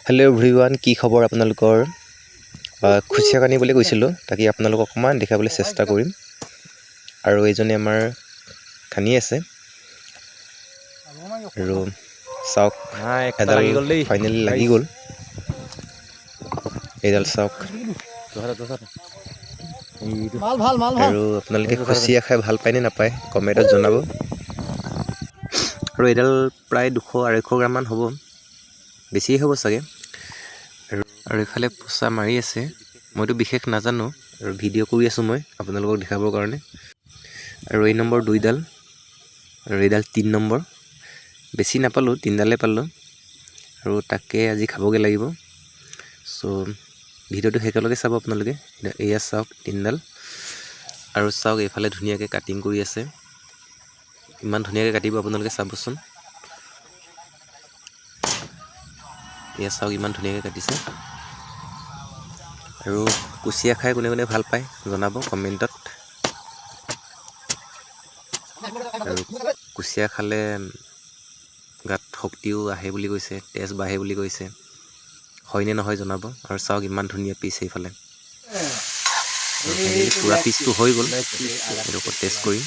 Hello' everyone, কি খবৰ আপোনালোকৰ? খুচিয়া আনিবলৈ গৈছিলোঁ, তাকে আপোনালোকক অকণমান দেখাবলৈ চেষ্টা কৰিম। আৰু এইজনে আমাৰ খানি আছে। আৰু চাওক, এডাল ফাইনেলি লাগি গ'ল। এইডাল চাওক। আৰু আপোনালোকে খুচিয়া খাই ভাল পায়নে নাপায় কমেণ্টত জনাব। আৰু এইডাল প্ৰায় 200-250 গ্ৰামমান হ'ব, বেছিয়ে হ'ব চাগে। আৰু এইফালে পোচা মাৰি আছে, মইতো বিশেষ নাজানো আৰু ভিডিঅ' কৰি আছোঁ মই আপোনালোকক দেখাবৰ কাৰণে। আৰু এই নম্বৰ 2ডাল আৰু এইডাল 3 নম্বৰ, বেছি নাপালোঁ, 3ডালে পালোঁ। আৰু তাকে আজি খাবগৈ লাগিব। চ' ভিডিঅ'টো শেষলৈকে চাব আপোনালোকে। এয়া চাওক 3ডাল। আৰু চাওক এইফালে ধুনীয়াকৈ কাটিং কৰি আছে, ইমান ধুনীয়াকৈ কাটিব আপোনালোকে চাবচোন। এয়া চাওক ইমান ধুনীয়াকৈ কাটিছে। আৰু কুচিয়া খাই কোনে কোনে ভাল পায় জনাব কমেণ্টত। আৰু কুচিয়া খালে গাত শক্তিও আহে বুলি কৈছে, তেজ বাঢ়ে বুলি কৈছে, হয়নে নহয় জনাব। আৰু চাওক ইমান ধুনীয়া পিচ এইফালে, পূৰা পিচটো হৈ গ'ল, এইটো ওপৰত টেষ্ট কৰি।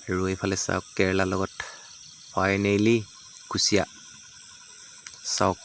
আৰু এইফালে চাওক কেৰেলাৰ লগত ফাইনেলি কুচিয়া চাওক।